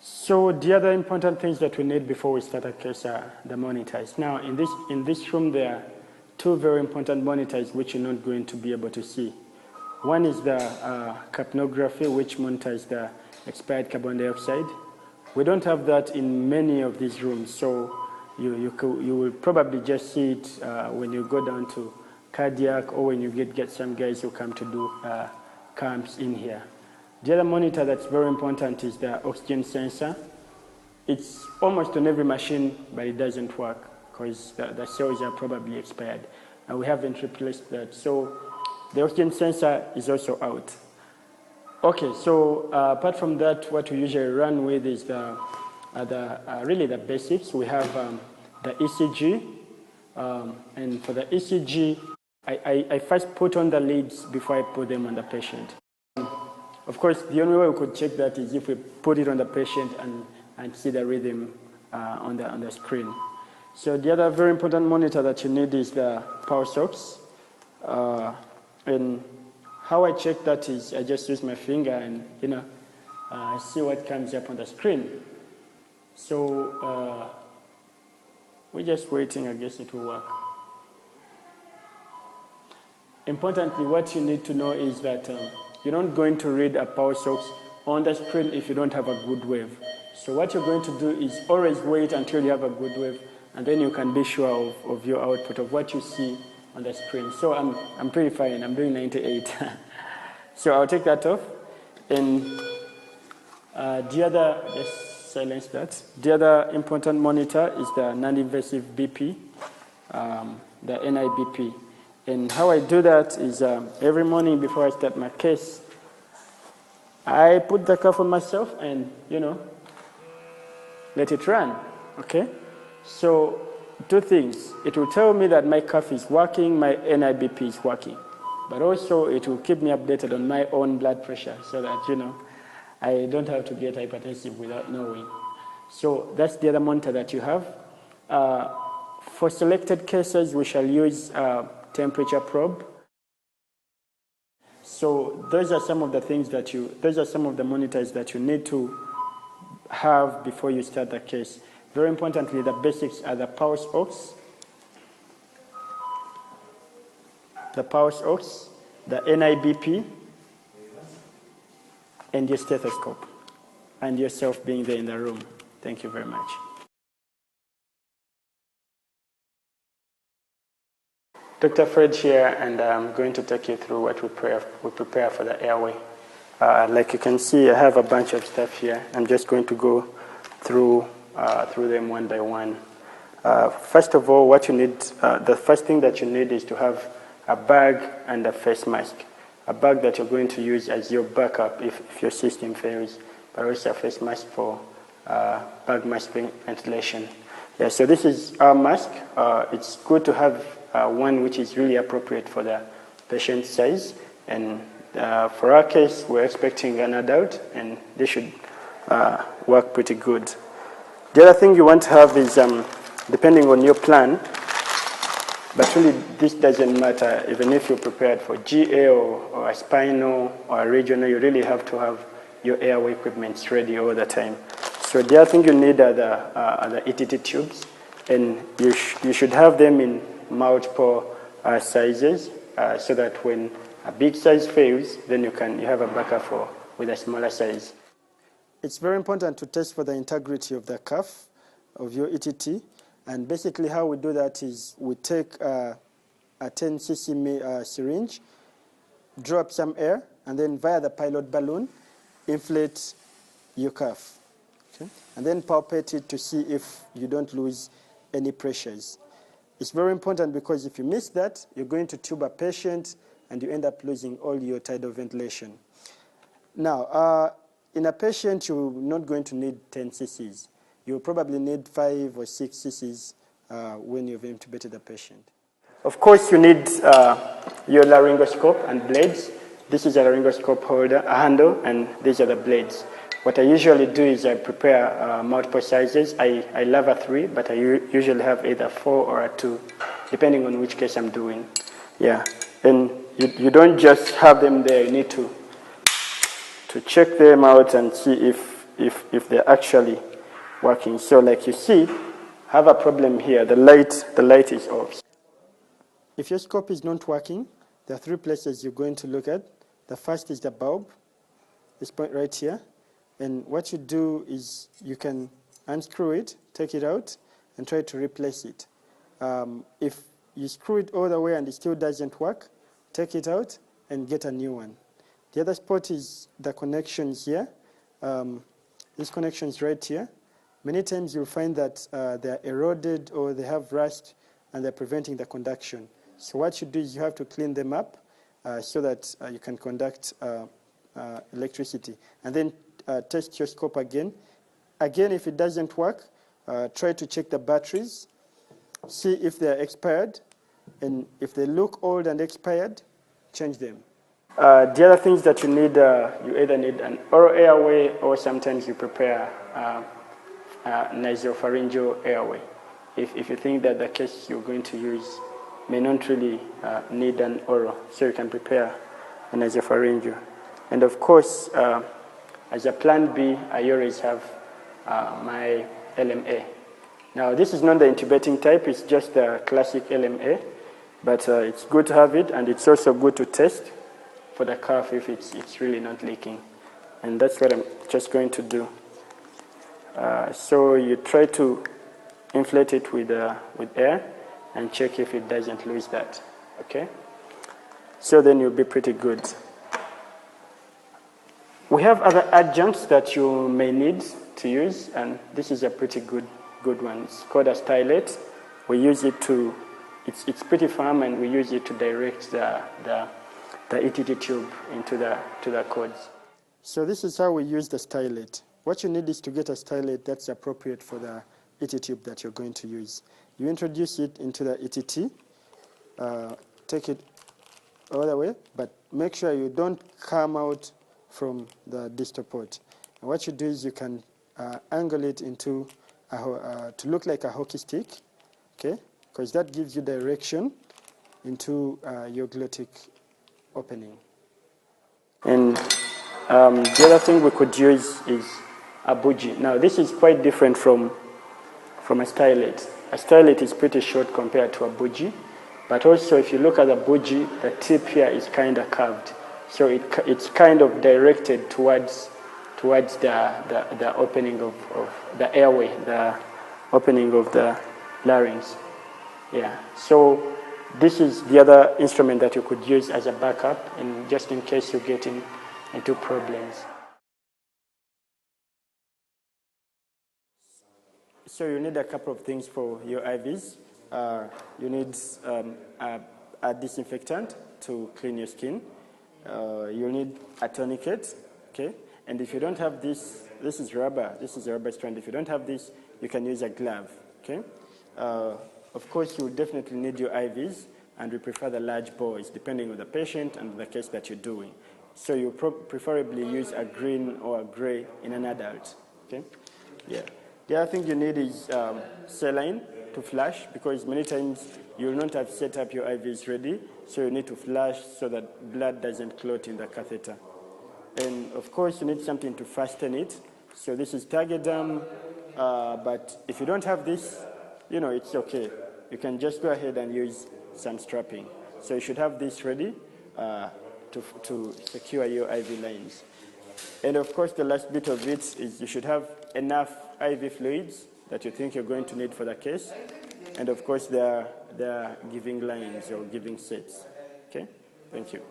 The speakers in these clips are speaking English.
So the other important things that we need before we start a case are the monitors. Now, in this room, there are two very important monitors which you're not going to be able to see. One is the capnography, which monitors the expired carbon dioxide. We don't have that in many of these rooms, so you will probably just see it when you go down to cardiac or when you get some guys who come to do camps in here. The other monitor that's very important is the oxygen sensor. It's almost on every machine, but it doesn't work because the cells are probably expired. And we haven't replaced that. So the oxygen sensor is also out. Okay, so apart from that, what we usually run with is really the basics. We have the ECG. And for the ECG, I first put on the leads before I put them on the patient. Of course, the only way we could check that is if we put it on the patient and see the rhythm on the screen. So the other very important monitor that you need is the pulse ox. And how I check that is I just use my finger and see what comes up on the screen. So we're just waiting. I guess it will work. Importantly, what you need to know is that you're not going to read a pulse ox on the screen if you don't have a good wave. So what you're going to do is always wait until you have a good wave, and then you can be sure of your output, of what you see on the screen. So I'm pretty fine. I'm doing 98. So I'll take that off. And the other, just silence that. The other important monitor is the non-invasive BP, the NIBP. And how I do that is every morning before I start my case, I put the cuff on myself and, let it run, okay? So two things. It will tell me that my cuff is working, my NIBP is working. But also it will keep me updated on my own blood pressure so that, I don't have to get hypertensive without knowing. So that's the other monitor that you have. For selected cases, we shall use temperature probe. So those are some of the things those are some of the monitors that you need to have before you start the case. Very importantly, the basics are the pulse ox, the NIBP, and your stethoscope, and yourself being there in the room. Thank you very much. Dr. Fred here, and I'm going to take you through what we prepare for the airway. Like you can see, I have a bunch of stuff here. I'm just going to go through them one by one. First of all, what you need, the first thing that you need is to have a bag and a face mask. A bag that you're going to use as your backup if your system fails, but also a face mask for bag mask ventilation. Yeah, so this is our mask. It's good to have one which is really appropriate for the patient's size. And for our case, we're expecting an adult, and they should work pretty good. The other thing you want to have is, depending on your plan, but really this doesn't matter, even if you're prepared for GA or a spinal or a regional, you really have to have your airway equipment ready all the time. So the other thing you need are the ETT tubes, and you should have them in multiple sizes, so that when a big size fails, then you have a backup with a smaller size. It's very important to test for the integrity of the cuff of your ETT, and basically how we do that is we take a 10 cc syringe, drop some air, and then via the pilot balloon, inflate your cuff, okay? And then palpate it to see if you don't lose any pressures. It's very important because if you miss that, you're going to tube a patient and you end up losing all your tidal ventilation. Now, in a patient, you're not going to need 10 cc's. You'll probably need 5 or 6 cc's when you've intubated the patient. Of course, you need your laryngoscope and blades. This is a laryngoscope holder, a handle, and these are the blades. What I usually do is I prepare multiple sizes. I love a 3, but I usually have either 4 or a 2, depending on which case I'm doing. Yeah, and you don't just have them there. You need to check them out and see if if they're actually working. So like you see, I have a problem here. The light is off. If your scope is not working, there are 3 places you're going to look at. The first is the bulb, this point right here. And what you do is you can unscrew it, take it out, and try to replace it. If you screw it all the way and it still doesn't work, take it out and get a new one. The other spot is the connections here. This connection is right here. Many times you'll find that they're eroded or they have rust and they're preventing the conduction. So what you do is you have to clean them up so that you can conduct electricity. And then test your scope again. Again, if it doesn't work, try to check the batteries, see if they're expired, and if they look old and expired, change them. The other things that you need, you either need an oral airway or sometimes you prepare nasopharyngeal airway. If you think that the case you're going to use may not really need an oral, so you can prepare a nasopharyngeal. And of course, as a plan B, I always have my LMA. Now, this is not the intubating type, it's just the classic LMA, but it's good to have it, and it's also good to test for the cuff if it's really not leaking. And that's what I'm just going to do. So you try to inflate it with air and check if it doesn't lose that, okay? So then you'll be pretty good. We have other adjuncts that you may need to use, and this is a pretty good one. It's called a stylet. We use it to, it's pretty firm, and we use it to direct the ETT tube into the cords. So this is how we use the stylet. What you need is to get a stylet that's appropriate for the ET tube that you're going to use. You introduce it into the ETT, take it all the way, but make sure you don't come out from the distal port. And what you do is you can angle it into to look like a hockey stick, okay? Because that gives you direction into your glottic opening. And the other thing we could use is a bougie. Now this is quite different from a stylet. A stylet is pretty short compared to a bougie, but also if you look at the bougie, the tip here is kind of curved. So it's kind of directed towards the opening of the airway, the opening of the larynx. Yeah. So this is the other instrument that you could use as a backup, just in case you get into problems. So you need a couple of things for your IVs. You need a disinfectant to clean your skin. You need a tourniquet, okay? And if you don't have this, this is rubber. This is a rubber strand. If you don't have this, you can use a glove, okay? Of course, you will definitely need your IVs, and we prefer the large bores, depending on the patient and the case that you're doing. So you preferably use a green or a gray in an adult, okay? Yeah. The other thing you need is saline to flush, because many times you will not have set up your IVs ready, so you need to flush so that blood doesn't clot in the catheter. And of course, you need something to fasten it. So this is Target-Dam, but if you don't have this, you know, it's okay. You can just go ahead and use some strapping. So you should have this ready to secure your IV lines. And of course, the last bit of it is you should have enough IV fluids that you think you're going to need for the case. And of course, there are giving lines or giving sets. Okay? Thank you.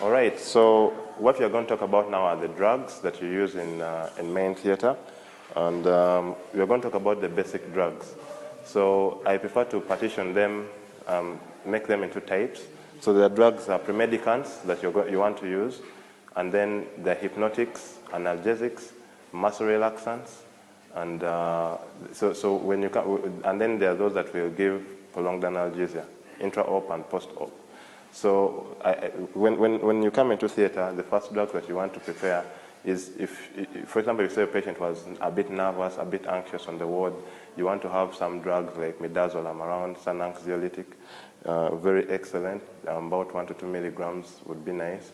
All right, so what we are going to talk about now are the drugs that you use in main theater. And we are going to talk about the basic drugs. So I prefer to partition them, make them into types. So the drugs are premedicants that you want to use, and then the hypnotics, analgesics, muscle relaxants, and so when you come, and then there are those that will give prolonged analgesia, intra-op and post-op. So when you come into theater, the first drug that you want to prepare is, if for example, if say a patient was a bit nervous, a bit anxious on the ward, you want to have some drugs like midazolam around, some anxiolytic, very excellent, about 1 to 2 milligrams would be nice.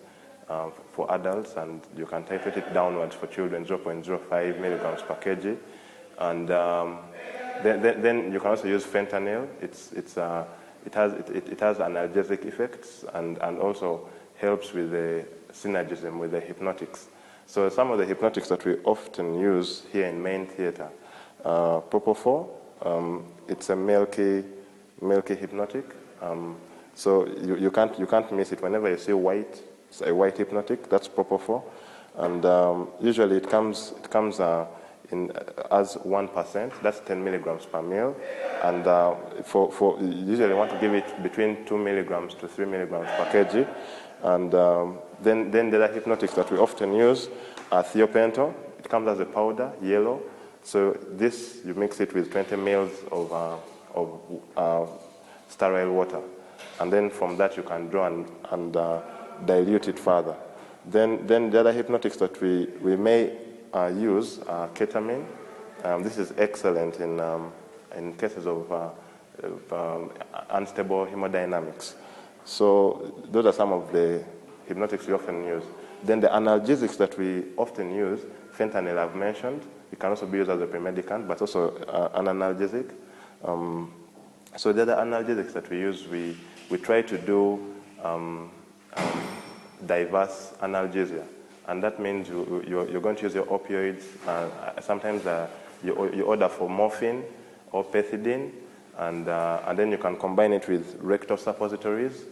for adults, and you can titrate it downwards for children, 0.05 milligrams per kg. And then you can also use fentanyl. It has analgesic effects and also helps with the synergism with the hypnotics. So some of the hypnotics that we often use here in main theater, Propofol, it's a milky hypnotic. So you can't miss it. Whenever you see white, it's a white hypnotic. That's Propofol, and usually it comes as 1%. That's 10 milligrams per ml, and for usually you want to give it between 2 milligrams to 3 milligrams per kg. And then the other hypnotics that we often use are Thiopental. It comes as a powder, yellow. So this, you mix it with 20 ml of sterile water. And then from that you can draw and dilute it further. Then the other hypnotics that we may use are ketamine. This is excellent in cases of unstable hemodynamics. So those are some of the hypnotics we often use. Then the analgesics that we often use, fentanyl I've mentioned. It can also be used as a premedicant, but also an analgesic. So the other analgesics that we use, we try to do diverse analgesia. And that means you're going to use your opioids. Sometimes you order for morphine or pethidine, and then you can combine it with rectal suppositories,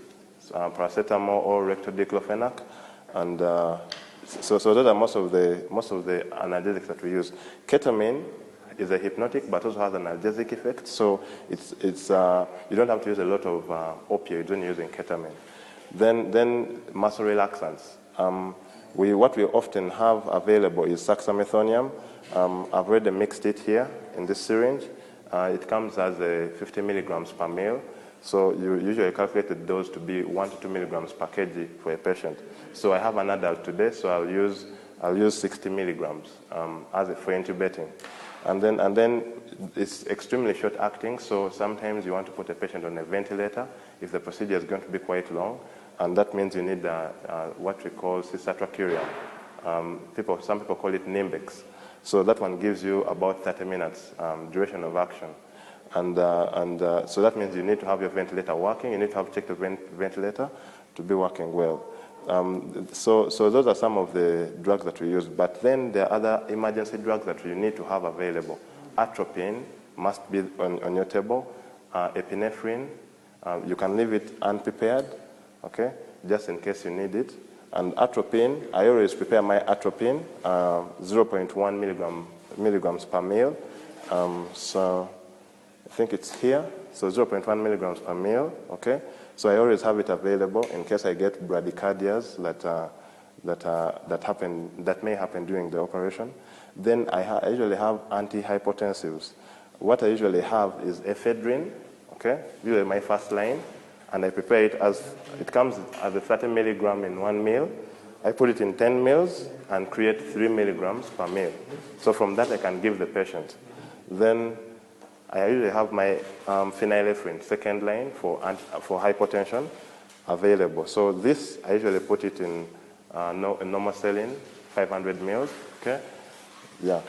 paracetamol or rectal diclofenac, and so those are most of the analgesics that we use. Ketamine is a hypnotic, but also has an analgesic effect. So it's you don't have to use a lot of opioids when you're using ketamine. Then muscle relaxants. What we often have available is saxamethonium. I've already mixed it here in this syringe. It comes as 50 milligrams per ml. So you usually calculate the dose to be 1 to 2 milligrams per kg for a patient. So I have an adult today, so I'll use 60 milligrams for intubating. And then it's extremely short acting, so sometimes you want to put a patient on a ventilator if the procedure is going to be quite long, and that means you need what we call cisatracurium. Some people call it Nimbex. So that one gives you about 30 minutes duration of action. And so that means you need to have your ventilator working, you need to have checked the ventilator to be working well. So those are some of the drugs that we use. But then there are other emergency drugs that you need to have available. Atropine must be on your table. Epinephrine, you can leave it unprepared, okay, just in case you need it. And atropine, I always prepare my atropine, 0.1 milligrams per ml. So I think it's here, so 0.1 milligrams per ml, okay? So I always have it available in case I get bradycardias that may happen during the operation. Then I usually have antihypotensives. What I usually have is ephedrine, okay? Usually my first line, and I prepare it it comes as a 30 milligram in 1 meal. I put it in 10 mils and create 3 milligrams per meal. So from that I can give the patient. Then I usually have my phenylephrine, second line for hypotension, available. So this, I usually put it in normocelin, 500 mils, okay? Yeah.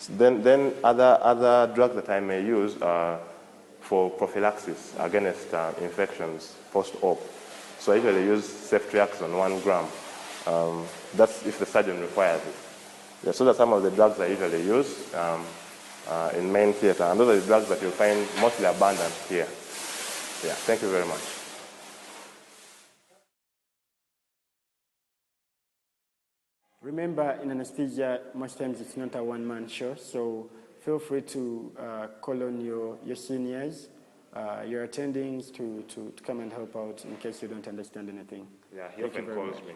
Then other drugs that I may use are for prophylaxis against infections post-op. So I usually use ceftriaxone, 1 gram. That's if the surgeon requires it. Yeah, so that's some of the drugs I usually use in main theater. And those are the drugs that you'll find mostly abundant here. Yeah, thank you very much. Remember, in anesthesia, most times it's not a one-man show, so feel free to call on your seniors, your attendings to come and help out in case you don't understand anything. Yeah, he often calls me.